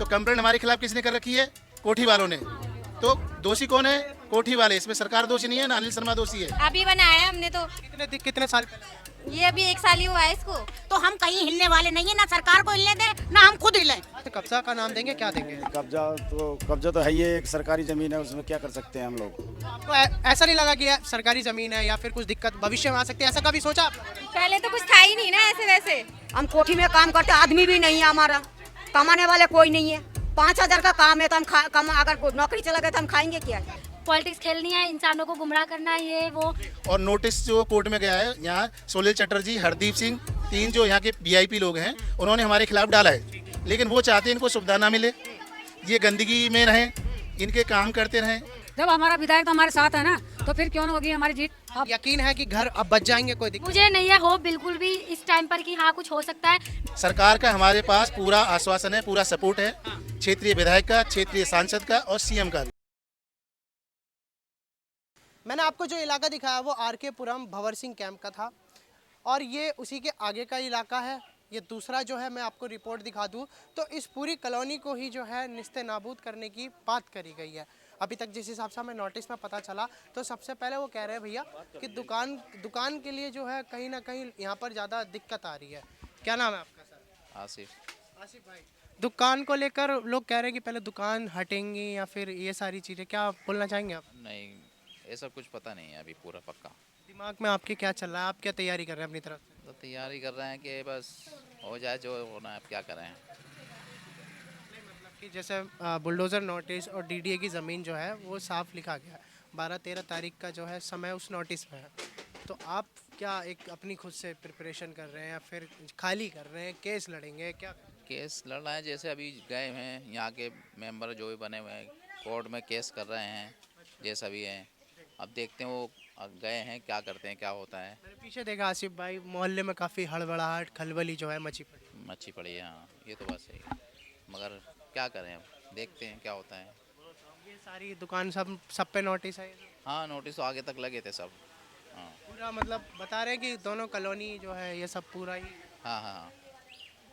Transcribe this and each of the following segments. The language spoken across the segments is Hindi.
तो कंप्लेंट हमारे खिलाफ किसने कर रखी है? कोठी वालों ने। तो दोषी कौन है? कोठी वाले। इसमें सरकार दोषी नहीं है ना अनिल शर्मा दोषी है। अभी बनाया है हमने तो, कितने साल पहले? ये अभी 1 साल ही हुआ है इसको। तो हम कहीं हिलने वाले नहीं है, ना सरकार को हिलने दे ना हम खुद हिले। तो कब्जा का नाम देंगे, क्या देंगे? कब्जा तो है ही, एक सरकारी जमीन है, उसमें क्या कर सकते हैं हम लोग। आपको ऐसा नहीं लगा कि ये सरकारी जमीन है या फिर कुछ दिक्कत भविष्य में आ सकती है, ऐसा कभी सोचा आपने? पहले तो कुछ था ही नहीं ना ऐसे वैसे। हम कोठी में काम करते, आदमी भी नहीं है हमारा, कमाने वाले कोई नहीं है। 5,000 का काम है तो हम अगर नौकरी चला गया तो हम खाएंगे क्या? पॉलिटिक्स खेलनी है, इंसानों को गुमराह करना है, ये वो। और नोटिस जो कोर्ट में गया है, यहाँ सोलिल चटर्जी, हरदीप सिंह, 3 जो यहाँ के वीआईपी लोग हैं, उन्होंने हमारे खिलाफ डाला है। लेकिन वो चाहते हैं इनको सुविधा ना मिले, ये गंदगी में रहें, इनके काम करते रहें। जब हमारा विधायक तो हमारे साथ है ना, तो फिर क्यों न होगी हमारी जीत। अब यकीन है कि घर अब बच जाएंगे, कोई दिक्कत? मुझे नहीं है होप बिल्कुल भी इस टाइम पर कि हाँ कुछ हो सकता है। सरकार का हमारे पास पूरा आश्वासन है, पूरा सपोर्ट है, क्षेत्रीय विधायक का, क्षेत्रीय सांसद का और सीएम का। मैंने आपको जो इलाका दिखाया वो आर.के. पुरम भंवर सिंह कैंप का था और ये उसी के आगे का इलाका है। ये दूसरा जो है, मैं आपको रिपोर्ट दिखा दूं तो इस पूरी कॉलोनी को ही जो है निस्ते नाबूद करने की बात करी गई है। अभी तक जिस हिसाब से हमें नोटिस में पता चला तो सबसे पहले वो कह रहे हैं भैया कि दुकान के लिए जो है कहीं ना कहीं यहाँ पर ज़्यादा दिक्कत आ रही है। क्या नाम है आपका सर? आसिफ भाई, दुकान को लेकर लोग कह रहे हैं कि पहले दुकान हटेंगी या फिर ये सारी चीज़ें, क्या आप बोलना चाहेंगे आप? नहीं, ऐसा कुछ पता नहीं है अभी पूरा पक्का। दिमाग में आपके क्या चल रहा है, आप क्या तैयारी कर रहे हैं अपनी तरफ से? तो तैयारी कर रहे हैं कि बस हो जाए जो होना है, अब क्या करें। कि जैसे बुलडोज़र नोटिस और डीडीए की ज़मीन जो है वो साफ लिखा गया है, 12-13 तारीख का जो है समय उस नोटिस में है। तो आप क्या एक अपनी खुद से प्रिपरेशन कर रहे हैं या फिर खाली कर रहे हैं, केस लड़ेंगे, क्या? केस लड़ रहे हैं, जैसे अभी गए हैं यहाँ के मेंबर जो भी बने हुए हैं कोर्ट में केस कर रहे हैं, जैसा भी है। अब देखते हैं वो गए हैं क्या करते हैं, क्या होता है। मैंने पीछे देखा आसिफ भाई, मोहल्ले में काफ़ी हड़बड़ाहट खलबली जो है मची पड़ी है। हाँ, ये तो बात सही है, मगर क्या करें, अब देखते हैं क्या होता है। ये सारी दुकान सब पे नोटिस है? हाँ, नोटिस तो आगे तक लगे थे सब। हाँ, पूरा मतलब बता रहे हैं कि दोनों कॉलोनी जो है ये सब पूरा ही। हाँ।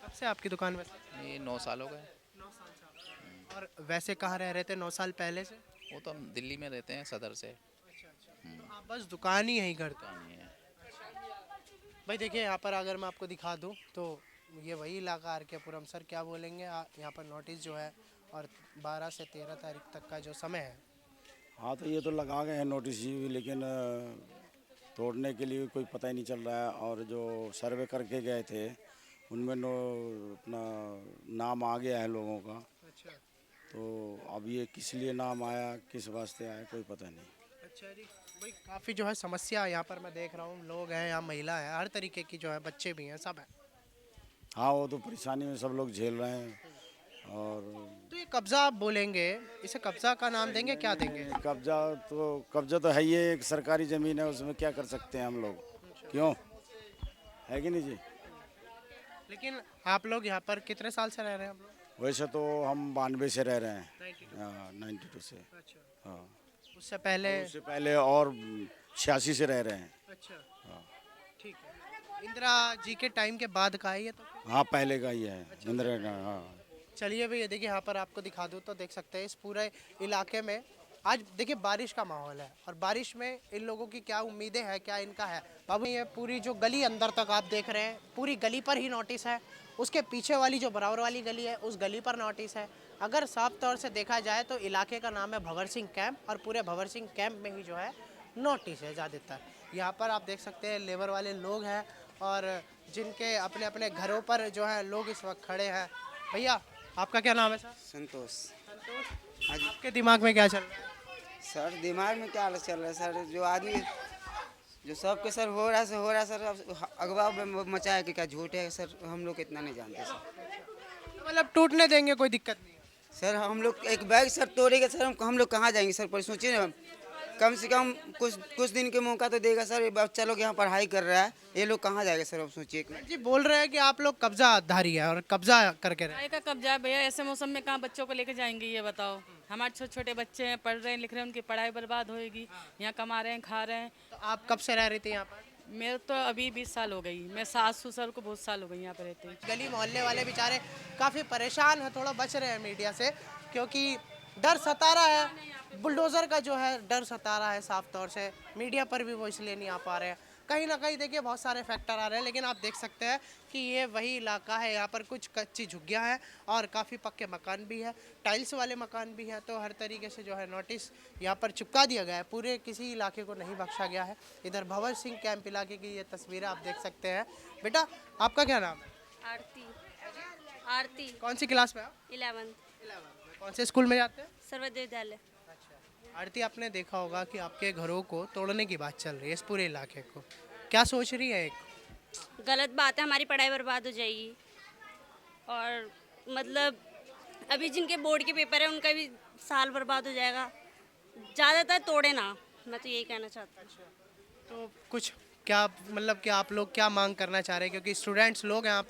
कब से आपकी दुकान में? ये 9 साल हो गए। 9 साल से। और वैसे कहाँ रह रहे थे 9 साल पहले से? वो तो हम दिल्ली में रहते हैं, सदर से। तो आप बस दुकान ही यहीं करते हैं? नहीं है। भाई देखिए, यहाँ पर अगर मैं आपको दिखा दूँ तो ये वही इलाका आर.के. पुरम। सर क्या बोलेंगे? यहाँ पर नोटिस जो है और 12 से 13 तारीख तक का जो समय है। हाँ, तो ये तो लगा गए हैं नोटिस ही, लेकिन तोड़ने के लिए कोई पता ही नहीं चल रहा है। और जो सर्वे करके गए थे उनमें अपना नाम आ गया है लोगों का। अच्छा। तो अब ये किस लिए नाम आया, किस वास्ते आया, कोई पता नहीं। अच्छा जी। भाई काफ़ी जो है समस्या यहाँ पर मैं देख रहा हूँ, लोग हैं यहाँ, महिला है, हर तरीके की जो है, बच्चे भी हैं, सब हैं। हाँ, वो तो परेशानी में सब लोग झेल रहे हैं। और तो ये कब्जा आप बोलेंगे, इसे कब्जा का नाम देंगे, क्या देंगे? कब्जा तो है ही, एक सरकारी ज़मीन है, उसमें क्या कर सकते हैं हम लोग। क्यों, है कि नहीं जी? लेकिन आप लोग यहाँ पर कितने साल से रह रहे हैं आप लोग? वैसे तो हम 92 से रह रहे हैं। 92 से। अच्छा। हाँ, उससे पहले और 86 से रह रहे हैं। अच्छा। ठीक है। इंदिरा जी के टाइम के बाद का है ये तो? हाँ, पहले का ही है। इंदिरा का। हाँ। चलिए भैया, देखिए यहाँ पर आपको दिखा दूँ तो देख सकते हैं इस पूरे इलाके में आज देखिए बारिश का माहौल है और बारिश में इन लोगों की क्या उम्मीदें हैं, क्या इनका है। बाबू, ये पूरी जो गली अंदर तक आप देख रहे हैं, पूरी गली पर ही नोटिस है। उसके पीछे वाली जो बराबर वाली गली है उस गली पर नोटिस है। अगर साफ तौर से देखा जाए तो इलाके का नाम है भंवर सिंह कैंप और पूरे भंवर सिंह कैंप में ही जो है नोटिस है ज़्यादातर। यहाँ पर आप देख सकते हैं लेबर वाले लोग हैं और जिनके अपने अपने घरों पर जो है लोग इस वक्त खड़े हैं। भैया आपका क्या नाम है सर? संतोष। आपके दिमाग में क्या चल रहा है? सर दिमाग में क्या चल रहा है सर, जो आदमी जो सबके सर हो रहा है सर, अगवा मचाया कि क्या झूठ है सर, हम लोग इतना नहीं जानते सर। मतलब टूटने देंगे, कोई दिक्कत नहीं है सर। हम लोग एक बैग सर तोड़ेगा सर, हम लोग कहाँ जाएंगे सर? पर सोचिए ना, कम से कम कुछ दिन के मौका तो देगा सर। बच्चा लोग यहाँ पढ़ाई कर रहा है, ये लोग कहाँ जाएगा सर? अब सोचिए जी। बोल रहे हैं कि आप लोग कब्जाधारी है और कब्जा करके रहे। का कब्जा है भैया, ऐसे मौसम में कहाँ बच्चों को लेके जाएंगे ये बताओ। हमारे छोटे छोटे बच्चे हैं, पढ़ रहे हैं, लिख रहे हैं, उनकी पढ़ाई बर्बाद होएगी। यहाँ कमा रहे हैं, खा रहे हैं। तो आप कब से रह रही थी यहाँ पर? मेरे तो अभी 20 साल हो गई। मैं सास ससुर को बहुत साल हो गई यहाँ पे रहते हैं। गली मोहल्ले वाले बेचारे काफ़ी परेशान हैं, थोड़ा बच रहे हैं मीडिया से क्योंकि डर सता रहा है, बुलडोज़र का जो है डर सता रहा है साफ तौर से। मीडिया पर भी वो इसलिए नहीं आ पा रहे हैं। कहीं ना कहीं देखिए बहुत सारे फैक्टर आ रहे हैं, लेकिन आप देख सकते हैं कि ये वही इलाका है, यहाँ पर कुछ कच्ची झुग्गियाँ हैं और काफ़ी पक्के मकान भी है, टाइल्स वाले मकान भी हैं। तो हर तरीके से जो है नोटिस यहाँ पर चिपका दिया गया है, पूरे किसी इलाके को नहीं बख्शा गया है। इधर भंवर सिंह कैंप इलाके की ये तस्वीरें आप देख सकते हैं। बेटा आपका क्या नाम है? आरती आरती कौन सी क्लास में आप? 11th कौन से स्कूल में जाते हैं? सर्वोदय विद्यालय। आरती, आपने देखा होगा कि आपके घरों को तोड़ने की बात चल रही है, इस पूरे इलाके को क्या सोच रही है? गलत बात है, हमारी पढ़ाई बर्बाद हो जाएगी। और मतलब अभी जिनके बोर्ड के पेपर है उनका भी साल बर्बाद हो जाएगा। ज़्यादातर तोड़े ना, मैं तो यही कहना चाहती हूँ। तो कुछ क्या मतलब कि आप लोग क्या मांग करना चाह रहे हैं, क्योंकि स्टूडेंट्स लोग हैं आप?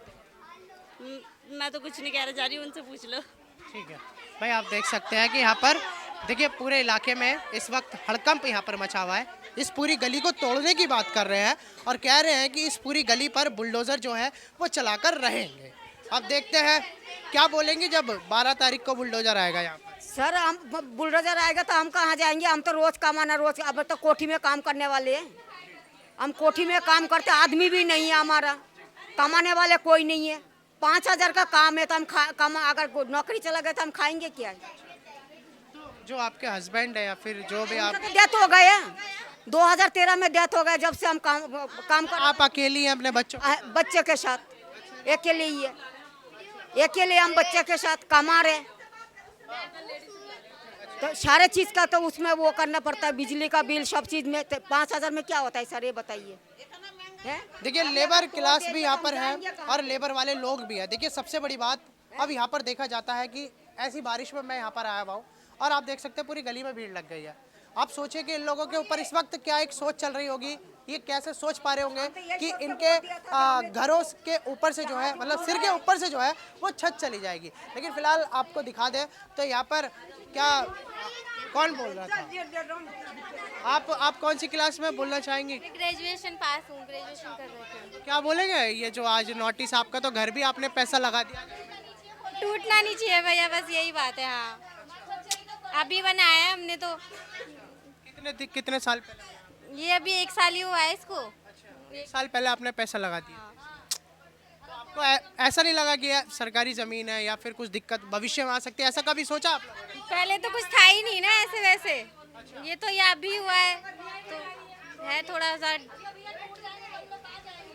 मैं तो कुछ नहीं कहना चाह रही, उनसे पूछ लो। ठीक है भाई, आप देख सकते हैं कि यहाँ पर देखिए पूरे इलाके में इस वक्त हड़कंप यहाँ पर मचा हुआ है। इस पूरी गली को तोड़ने की बात कर रहे हैं और कह रहे हैं कि इस पूरी गली पर बुलडोज़र जो है वो चलाकर रहेंगे। अब देखते हैं क्या बोलेंगे जब 12 तारीख को बुलडोज़र आएगा यहाँ पर। सर हम बुलडोजर आएगा तो हम कहाँ जाएंगे? हम तो रोज कमाना, रोज अब तो कोठी में काम करने वाले हैं। हम कोठी में काम करते, आदमी भी नहीं है हमारा, कमाने वाले कोई नहीं है। 5,000 का काम है तो हम अगर नौकरी चला गया तो हम खाएंगे क्या? जो आपके हस्बैंड है या फिर जो भी आप, डेथ हो गए हैं, 2013 में डेथ हो गया। जब से हम काम कर, आप अकेली हैं अपने बच्चों? बच्चे के साथ अकेले ही है, अकेले हम बच्चे के साथ कमा रहे। तो सारे चीज का तो उसमें वो करना पड़ता है, बिजली का बिल सब चीज में। 5,000 में क्या होता है सर, ये बताइए। देखिए लेबर क्लास भी यहाँ पर है और लेबर वाले लोग भी है। देखिए सबसे बड़ी बात अब यहाँ पर देखा जाता है कि ऐसी बारिश में मैं यहाँ पर आया हुआ हूँ और आप देख सकते हैं पूरी गली में भीड़ लग गई है। आप सोचिए कि इन लोगों के ऊपर इस वक्त क्या एक सोच चल रही होगी, ये कैसे सोच पा रहे होंगे कि इनके घरों के ऊपर से जो है, मतलब सिर के ऊपर से जो है वो छत चली जाएगी। लेकिन फिलहाल आपको दिखा दें तो यहाँ पर क्या, कौन बोल रहा था? आप कौन सी क्लास में बोलना चाहेंगे? ग्रेजुएशन पास हूँ, ग्रेजुएशन कर रही हूँ। क्या बोलेंगे ये जो आज नोटिस, आपका तो घर भी आपने पैसा लगा दिया, टूटना नहीं चाहिए भैया, बस यही बात है। हाँ अभी बनाया है हमने तो। कितने साल पहले? ये अभी 1 साल ही हुआ है इसको। 1 साल पहले आपने पैसा लगा दिया। तो आपको ऐसा नहीं लगा कि सरकारी जमीन है या फिर कुछ दिक्कत भविष्य में आ सकती है, ऐसा कभी सोचा आप? पहले तो कुछ था ही नहीं ना ऐसे वैसे। ये तो ये अभी हुआ है तो है थोड़ा सा।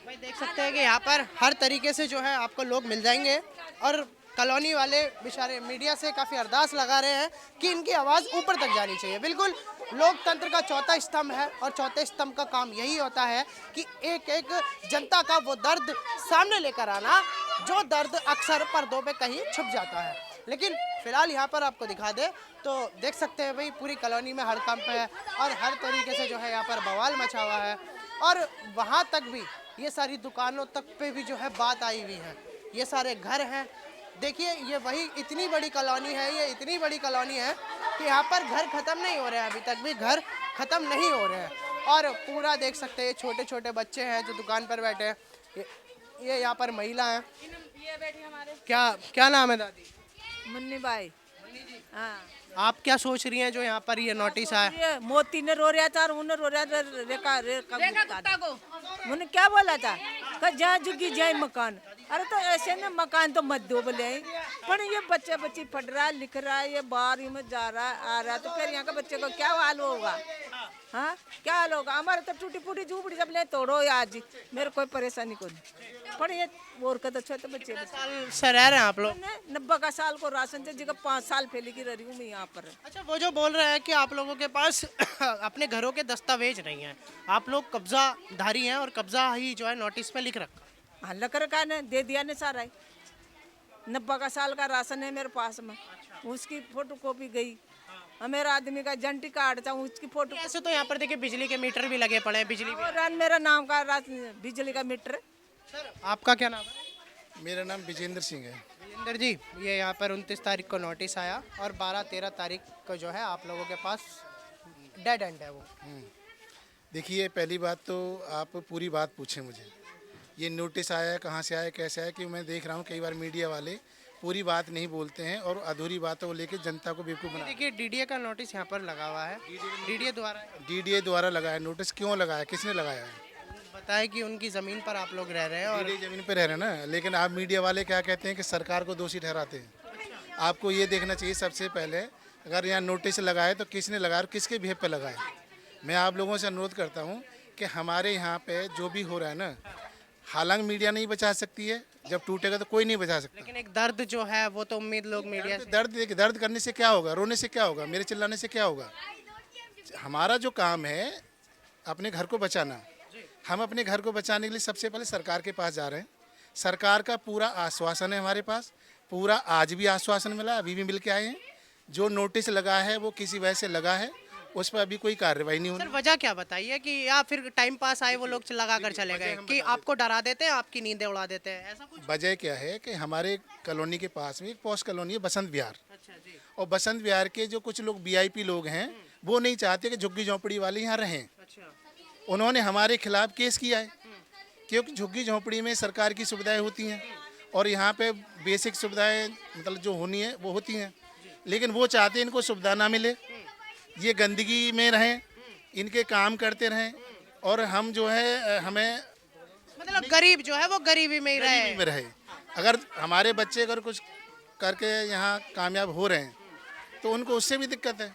भाई देख सकते हैं कि यहाँ पर हर तरीके से जो है आपको लोग मिल जाएंगे और कॉलोनी वाले बेचारे मीडिया से काफ़ी अरदास लगा रहे हैं कि इनकी आवाज़ ऊपर तक जानी चाहिए। बिल्कुल लोकतंत्र का चौथा स्तंभ है और चौथे स्तंभ का काम यही होता है कि एक एक जनता का वो दर्द सामने लेकर आना, जो दर्द अक्सर पर्दों पे कहीं छुप जाता है। लेकिन फिलहाल यहाँ पर आपको दिखा दे तो देख सकते हैं भाई पूरी कॉलोनी में हड़कंप है और हर तरीके से जो है यहाँ पर बवाल मचा हुआ है और वहाँ तक भी ये सारी दुकानों तक पे भी जो है बात आई हुई है। ये सारे घर हैं, देखिए ये वही इतनी बड़ी कॉलोनी है, ये इतनी बड़ी कॉलोनी है कि यहाँ पर घर ख़त्म नहीं हो रहे हैं, अभी तक भी घर ख़त्म नहीं हो रहे हैं। और पूरा देख सकते हैं छोटे छोटे बच्चे हैं जो दुकान पर बैठे हैं, ये यहाँ पर महिला हैं। ये बैठी हमारे। क्या नाम है दादी? मुन्नी बाई। हाँ आप क्या सोच रही हैं जो यहाँ पर ये नोटिस आया? ये मोती ने रो रहा था और उन्हें रो रहा था रेखा गुप्ता को। उन्हें क्या बोला था कि जहाँ झुकी जाए मकान। अरे तो ऐसे ना मकान तो मत दो बोले, पर ये बच्चे बच्ची पढ़ रहा है लिख रहा है, ये बाहर में जा रहा है आ रहा है, तो फिर यहाँ के बच्चे को क्या हाल होगा? हाँ क्या हाल होगा? हमारे तो टूटी फूटी झूपड़ी जब ले तोड़ो आज, मेरे कोई परेशानी को नहीं। पर ये और का तो छोटे बच्चे से रह रहे हैं आप लोग? 90 का साल को राशन से जगह 5 साल पहले की रही हूँ मैं यहाँ पर। अच्छा, वो जो बोल रहे हैं कि आप लोगों के पास अपने घरों के दस्तावेज नहीं है, आप लोग कब्जाधारी हैं और कब्जा ही जो है नोटिस में लिख रखा। हाँ लग रखा ने दे दिया ने सारा 90 का साल का राशन है मेरे पास में, उसकी फोटो कॉपी गई। मेरा आदमी का जंटी कार्ड था उसकी फोटो। ऐसे तो यहाँ पर देखिए बिजली के मीटर भी लगे पड़े हैं, बिजली भी। मेरा नाम का बिजली का मीटर। सर आपका क्या नाम है? मेरा नाम विजेंद्र सिंह है। विजेंद्र जी, ये यहाँ पर 29 तारीख को नोटिस आया और 12-13 तारीख को जो है आप लोगों के पास डेड एंड है वो। देखिए, पहली बात तो आप पूरी बात पूछें मुझे। ये नोटिस आया है, कहाँ से आया, कैसे आया, कि मैं देख रहा हूँ कई बार मीडिया वाले पूरी बात नहीं बोलते हैं और अधूरी बातों को लेकर जनता को बेवकूफ़ बना। देखिए डीडीए का नोटिस यहाँ पर लगा हुआ है, डीडीए द्वारा लगाया नोटिस, क्यों लगाया, किसने लगाया है? बताया कि उनकी ज़मीन पर आप लोग रह रहे हैं और डीडीए ज़मीन पर रह रहे हैं ना, लेकिन आप मीडिया वाले क्या कहते हैं कि सरकार को दोषी ठहराते हैं। आपको ये देखना चाहिए सबसे पहले, अगर यहाँ नोटिस लगाए तो किसने लगाया और किसके बिहेव पे लगाए। मैं आप लोगों से अनुरोध करता हूँ कि हमारे यहाँ पे जो भी हो रहा है ना, हालांकि मीडिया नहीं बचा सकती है, जब टूटेगा तो कोई नहीं बचा सकता। लेकिन एक दर्द जो है वो तो उम्मीद लोग मीडिया से दर्द करने से क्या होगा, रोने से क्या होगा, मेरे चिल्लाने से क्या होगा। हमारा जो काम है अपने घर को बचाना, हम अपने घर को बचाने के लिए सबसे पहले सरकार के पास जा रहे हैं। सरकार का पूरा आश्वासन है हमारे पास, पूरा आज भी आश्वासन मिला, अभी भी मिल के आए हैं। जो नोटिस लगा है वो किसी वजह से लगा है, उस पर अभी कोई कार्रवाई नहीं होनी। सर वजह क्या बताइए कि या फिर टाइम पास आए वो लोग लगा कर चले गए कि आपको डरा देते हैं, आपकी नींदें उड़ा देते हैं, ऐसा कुछ? वजह क्या है कि हमारे कॉलोनी के पास में एक पॉश कॉलोनी है बसंत विहार, अच्छा जी। और बसंत विहार के जो कुछ लोग वीआईपी लोग हैं वो नहीं चाहते कि झुग्गी झोंपड़ी वाले यहाँ रहें। अच्छा। उन्होंने हमारे खिलाफ केस किया है, क्योंकि झुग्गी झोंपड़ी में सरकार की सुविधाएं होती हैं और यहाँ पे बेसिक सुविधाएं मतलब जो होनी है वो होती हैं, लेकिन वो चाहते हैं इनको सुविधा ना मिले, ये गंदगी में रहें, इनके काम करते रहें और हम जो है हमें मतलब गरीब जो है वो गरीबी में ही गरीबी में रहे। अगर हमारे बच्चे अगर कुछ करके यहाँ कामयाब हो रहे हैं तो उनको उससे भी दिक्कत है।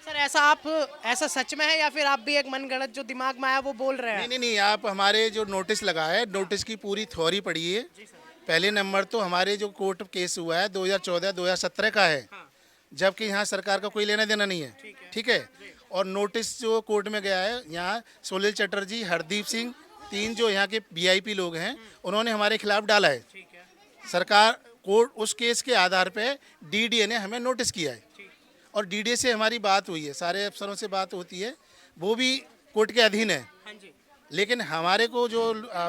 सर ऐसा सच में है या फिर आप भी एक मनगढ़ंत जो दिमाग में आया वो बोल रहे हैं? नहीं, आप हमारे जो नोटिस लगा है, नोटिस की पूरी थ्योरी पढ़िए। पहले नंबर तो हमारे जो कोर्ट केस हुआ है 2014-2017 का है, जबकि यहाँ सरकार का कोई लेना देना नहीं है, ठीक है। और नोटिस जो कोर्ट में गया है, यहाँ सोलिल चटर्जी, हरदीप सिंह, 3 जो यहाँ के वीआईपी लोग हैं, उन्होंने हमारे खिलाफ डाला है। सरकार कोर्ट उस केस के आधार पे डीडीए ने हमें नोटिस किया है और डीडीए से हमारी बात हुई है, सारे अफसरों से बात होती है, वो भी कोर्ट के अधीन है। लेकिन हमारे को जो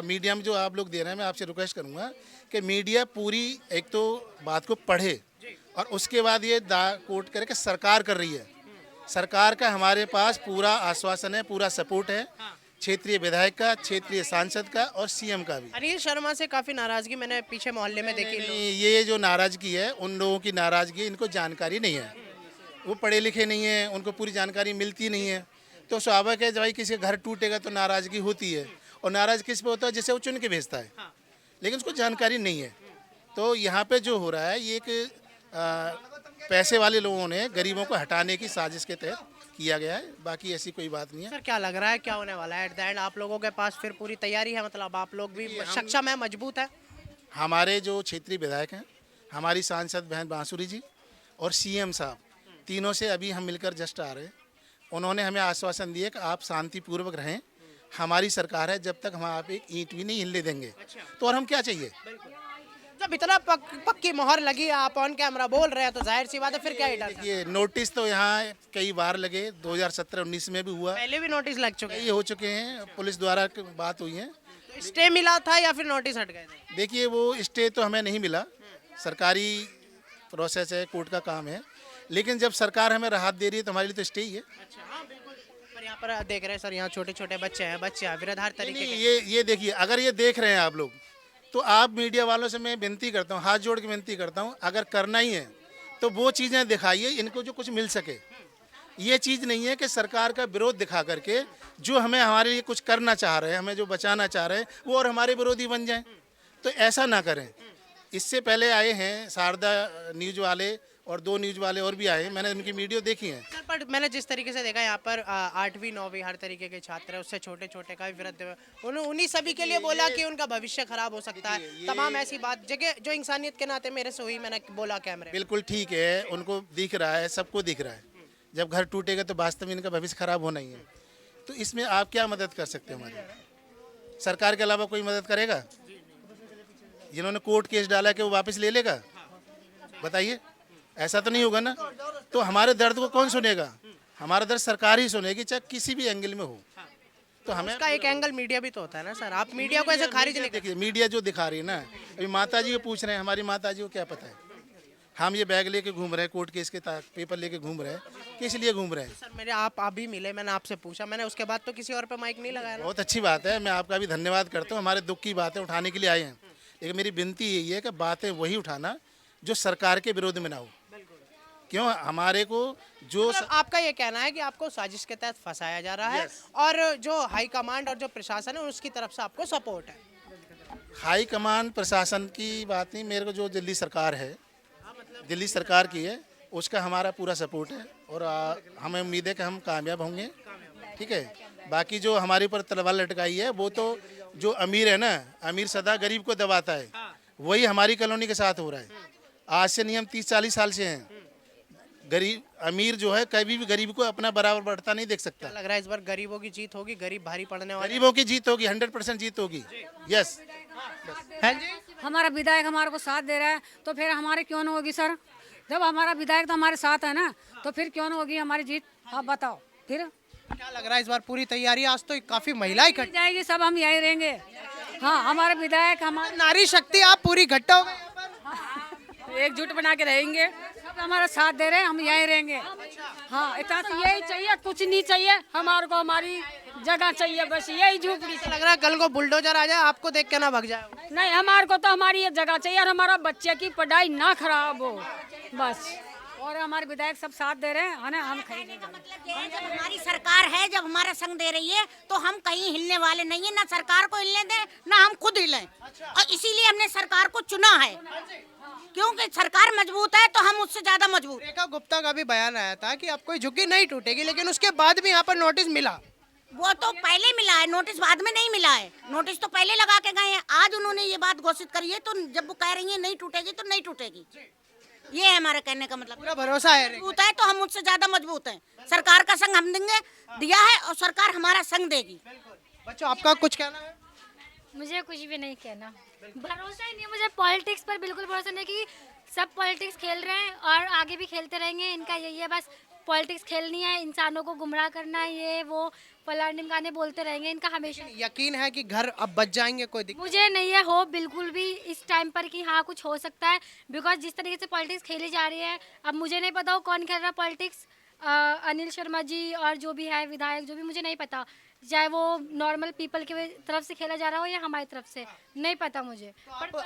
मीडिया में जो आप लोग दे रहे हैं, मैं आपसे रिक्वेस्ट करूंगा कि मीडिया पूरी एक तो बात को पढ़े और उसके बाद ये कोर्ट करे कि सरकार कर रही है। सरकार का हमारे पास पूरा आश्वासन है, पूरा सपोर्ट है, क्षेत्रीय विधायक का, क्षेत्रीय सांसद का और सीएम का भी। अनिल शर्मा से काफी नाराजगी मैंने पीछे मोहल्ले में देखी। ये जो नाराजगी है उन लोगों की नाराजगी है, इनको जानकारी नहीं है, वो पढ़े लिखे नहीं है, उनको पूरी जानकारी मिलती नहीं है, तो स्वाभाविक है जब भाई किसी का घर टूटेगा तो नाराजगी होती है। और नाराज किस पे होता है, जिसे वो चुन के भेजता है, लेकिन उसको जानकारी नहीं है। तो यहाँ पे जो हो रहा है ये एक पैसे वाले लोगों ने गरीबों को हटाने की साजिश के तहत किया गया है, बाकी ऐसी कोई बात नहीं है। सर क्या लग रहा है क्या होने वाला है एट द एंड? आप लोगों के पास फिर पूरी तैयारी है, मतलब आप लोग भी सक्षम है, मजबूत है? हमारे जो क्षेत्रीय विधायक हैं, हमारी सांसद बहन बांसुरी जी और सीएम साहब, तीनों से अभी हम मिलकर जस्ट आ रहे हैं। उन्होंने हमें आश्वासन दिए कि आप शांतिपूर्वक रहें, हमारी सरकार है, जब तक हम आप एक ईंट भी नहीं हिलने देंगे। तो और हम क्या चाहिए? जब इतना पक्की मोहर लगी, आप ऑन कैमरा बोल रहे हैं, तो जाहिर सी बात है फिर क्या ही डर था? ये नोटिस तो यहाँ कई बार लगे, 2017-19 में भी हुआ, पहले भी नोटिस लग चुके ये हो चुके हैं, पुलिस द्वारा बात हुई है। स्टे मिला था या फिर नोटिस हट गए थे? देखिए वो स्टे तो हमें नहीं मिला, सरकारी प्रोसेस है, कोर्ट का काम है, लेकिन जब सरकार हमें राहत दे रही है तो हमारे लिए तो स्टे ही है। पर यहाँ पर देख रहे हैं सर, यहाँ छोटे छोटे बच्चे हैं विराधार तरीके के। ये देखिए, अगर ये देख रहे हैं आप लोग, तो आप मीडिया वालों से मैं विनती करता हूँ, हाथ जोड़ के विनती करता हूँ, अगर करना ही है तो वो चीज़ें दिखाइए इनको जो कुछ मिल सके। ये चीज़ नहीं है कि सरकार का विरोध दिखा करके जो हमें हमारे लिए कुछ करना चाह रहे हैं, हमें जो बचाना चाह रहे हैं, वो और हमारे विरोधी बन जाएं, तो ऐसा ना करें। इससे पहले आए हैं शारदा न्यूज़ वाले और 2 न्यूज़ वाले और भी आए, मैंने उनकी वीडियो देखी है। सर पर मैंने जिस तरीके से देखा यहाँ पर 8वीं 9वीं हर तरीके के छात्र हैं, उससे छोटे छोटे का भी विरुद्ध उन्हीं सभी के लिए बोला कि उनका भविष्य खराब हो सकता है, तमाम ऐसी बात जगह जो इंसानियत के नाते मेरे से हुई, मैंने बोला कैमरे। बिल्कुल ठीक है, उनको दिख रहा है, सबको दिख रहा है, जब घर टूटेगा तो वास्तव में इनका भविष्य खराब होना ही है। तो इसमें आप क्या मदद कर सकते हो? हमारी सरकार के अलावा कोई मदद करेगा? जिन्होंने कोर्ट केस डाला कि वो वापस ले लेगा? बताइए, ऐसा तो नहीं होगा ना। तो हमारे दर्द को कौन सुनेगा? हमारा दर्द सरकार ही सुनेगी, चाहे किसी भी एंगल में हो। तो हमें उसका एक एंगल मीडिया भी तो होता है ना सर, आप मीडिया को ऐसे खारिज नहीं। देखिए मीडिया जो दिखा रही है ना, अभी माता जी को पूछ रहे हैं, हमारी माता जी को क्या पता है? हम ये बैग लेके घूम रहे हैं, कोर्ट केस के पेपर लेके घूम रहे हैं, किस लिए घूम रहे हैं? सर मेरे आप अभी मिले, मैंने आपसे पूछा, मैंने उसके बाद तो किसी और पे माइक नहीं लगाया ना। बहुत अच्छी बात है, मैं आपका भी धन्यवाद करता हूँ, हमारे दुख की बातें उठाने के लिए आए हैं। लेकिन मेरी विनती यही है कि बातें वही उठाना जो सरकार के विरोध में ना हो। क्यों हमारे को जो मतलब आपका ये कहना है कि आपको साजिश के तहत फंसाया जा रहा है और जो हाई कमांड और जो प्रशासन है उसकी तरफ से आपको सपोर्ट है। हाई कमान प्रशासन की बात नहीं, मेरे को जो दिल्ली सरकार है, दिल्ली सरकार की है, उसका हमारा पूरा सपोर्ट है और हमें उम्मीद है कि हम कामयाब होंगे। ठीक है, बाकी जो हमारे ऊपर तलवार लटकाई है वो तो जो अमीर है ना, अमीर सदा गरीब को दबाता है, वही हमारी कॉलोनी के साथ हो रहा है। आज से नहीं, हम 30-40 साल से हैं। गरीब अमीर जो है कभी भी गरीब को अपना बराबर बढ़ता नहीं देख सकता। लग रहा है इस बार गरीबों की जीत होगी, गरीब भारी पड़ने वाले। गरीबों की जीत होगी, 100% जीत होगी। यस है जी। हमारा विधायक हमारे को साथ दे रहा है तो फिर हमारे क्यों ना होगी सर? जब हमारा विधायक तो हमारे साथ है ना, तो फिर क्यों ना होगी हमारी जीत? आप बताओ फिर क्या लग रहा है इस बार पूरी तैयारी? आज तो काफी महिलाएं इकट्ठी जाएगी, सब हम यहीं रहेंगे। हाँ, हमारे विधायक, हमारे नारी शक्ति आप पूरी इकट्ठा हो गए। एकजुट बना के रहेंगे। सब हमारा साथ दे रहे हैं, हम यहीं रहेंगे। हाँ, इतना तो यही चाहिए, कुछ नहीं चाहिए हमारे को, हमारी जगह चाहिए, बस यही झोपड़ी लग रहा है कल को बुलडोजर आ जाए आपको देख के ना भाग जाए। नहीं, हमारे को तो हमारी ये जगह चाहिए और हमारा बच्चे की पढ़ाई ना खराब हो, बस। और हमारे विधायक सब साथ दे रहे हैं, है ना, हम खरीदेंगे। जब हमारी सरकार है, जब हमारा संग दे रही है, तो हम कहीं हिलने वाले नहीं है, ना सरकार को हिलने दें ना हम खुद हिलें। और इसीलिए हमने सरकार को चुना है, क्योंकि सरकार मजबूत है तो हम उससे ज्यादा मजबूत। रेखा गुप्ता का भी बयान आया था कि अब कोई झुग्गी नहीं टूटेगी, लेकिन उसके बाद भी यहाँ पर नोटिस मिला। वो तो पहले मिला है, नोटिस बाद में नहीं मिला है। नोटिस तो पहले लगा के गए हैं, आज उन्होंने ये बात घोषित करी है, तो जब वो कह रही है नहीं टूटेगी तो नहीं टूटेगी। ये है हमारा कहने का मतलब। पूरा भरोसा है मजबूत है तो हम उससे ज्यादा मजबूत हैं। सरकार का संग हम देंगे, दिया है, और सरकार हमारा संग देगी। बच्चों आपका कुछ कहना है? मुझे कुछ भी नहीं कहना, भरोसा ही नहीं मुझे पॉलिटिक्स पर, बिल्कुल भरोसा नहीं कि सब पॉलिटिक्स खेल रहे हैं और आगे भी खेलते रहेंगे। इनका यही है, बस पॉलिटिक्स खेलनी है, इंसानों को गुमराह करना है, ये वो फलाने ढिमकाने बोलते रहेंगे। इनका हमेशा यकीन है कि घर अब बच जाएंगे, कोई दिक्कत? मुझे नहीं है होप बिल्कुल भी इस टाइम पर कि हाँ कुछ हो सकता है, बिकॉज जिस तरीके से पॉलिटिक्स खेली जा रही है, अब मुझे नहीं पता वो कौन खेल रहा है पॉलिटिक्स, अनिल शर्मा जी और जो भी है विधायक, जो भी, मुझे नहीं पता, चाहे वो नॉर्मल पीपल की तरफ से खेला जा रहा हो या हमारी तरफ से, नहीं पता मुझे।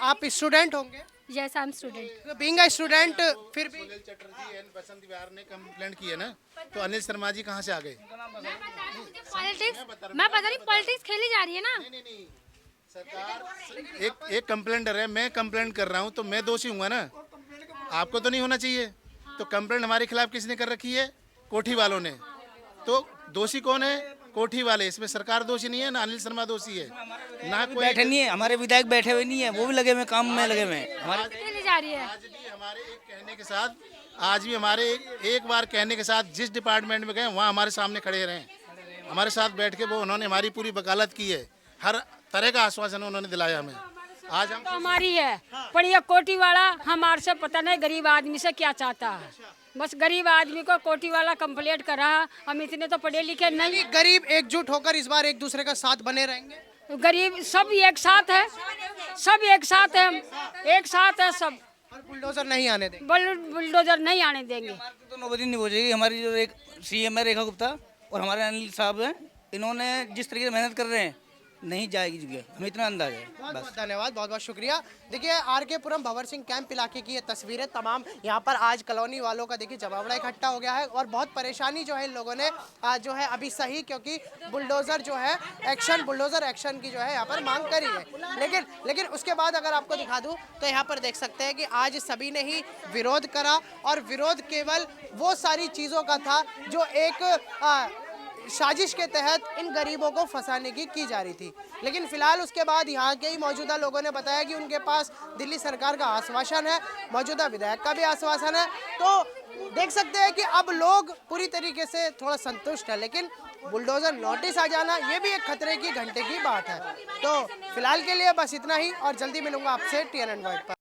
आप स्टूडेंट होंगे? Yes, I am student. Being a student, फिर भी सुनील चटर्जी एंड बसंत विहार ने कंप्लेंट की है ना, तो अनिल शर्मा जी कहाँ से आ गए? पॉलिटिक्स मैं पता नहीं, पॉलिटिक्स खेली जा रही है ना। नहीं, सरकार एक कंप्लेंटर है, मैं कंप्लेंट कर रहा हूँ तो मैं दोषी हूँ ना, आपको तो नहीं होना चाहिए। तो कंप्लेंट हमारे खिलाफ किसने कर रखी है? कोठी वालों ने। तो दोषी कौन है? कोठी वाले। इसमें सरकार दोषी नहीं है, ना अनिल शर्मा दोषी है, ना कोई बैठे नहीं है, हमारे विधायक बैठे हुए नहीं है, वो भी लगे हुए काम में लगे हुए हैं। खेली जा रही है। आज भी हमारे एक कहने के साथ, आज भी हमारे एक बार कहने के साथ जिस डिपार्टमेंट में गए वहाँ हमारे सामने खड़े रहे, हमारे साथ बैठ के वो उन्होंने हमारी पूरी वकालत की है, हर तरह का आश्वासन उन्होंने दिलाया हमें। आज हम तो हमारी है, पर ये कोठी वाला हमारे से पता नहीं गरीब आदमी से क्या चाहता है। बस गरीब आदमी को कोठी वाला कंप्लेंट कर रहा, हम इतने तो पढ़े लिखे नहीं। गरीब एकजुट होकर इस बार एक दूसरे का साथ बने रहेंगे। गरीब सब एक साथ है, सब एक साथ है, एक साथ है सब। और बुलडोजर नहीं आने देंगे। बुलडोजर नहीं आने देंगे। तो नौबती नहीं पहुंचेगी। हमारी जो एक सीएम है रेखा गुप्ता और हमारे अनिल साहब हैं, इन्होंने जिस तरीके से मेहनत कर रहे हैं, नहीं जाएगी जगह, हमें इतना अंदाजा है। बहुत बहुत धन्यवाद, बहुत बहुत शुक्रिया। देखिए आर.के. पुरम भंवर सिंह कैंप इलाके की ये तस्वीरें तमाम यहाँ पर आज कॉलोनी वालों का देखिए जमावड़ा इकट्ठा हो गया है और बहुत परेशानी जो है इन लोगों ने जो है अभी सही, क्योंकि बुलडोजर जो है एक्शन, बुलडोजर एक्शन की जो है यहाँ पर मांग करी है। लेकिन उसके बाद अगर आपको दिखा दूँ तो यहाँ पर देख सकते हैं कि आज सभी ने ही विरोध करा और विरोध केवल वो सारी चीज़ों का था जो एक साजिश के तहत इन गरीबों को फंसाने की जा रही थी। लेकिन फिलहाल उसके बाद यहाँ के ही मौजूदा लोगों ने बताया कि उनके पास दिल्ली सरकार का आश्वासन है, मौजूदा विधायक का भी आश्वासन है, तो देख सकते हैं कि अब लोग पूरी तरीके से थोड़ा संतुष्ट है। लेकिन बुलडोजर नोटिस आ जाना ये भी एक खतरे की घंटे की बात है। तो फिलहाल के लिए बस इतना ही और जल्दी मिलूंगा आपसे TNN वर्ल्ड पर।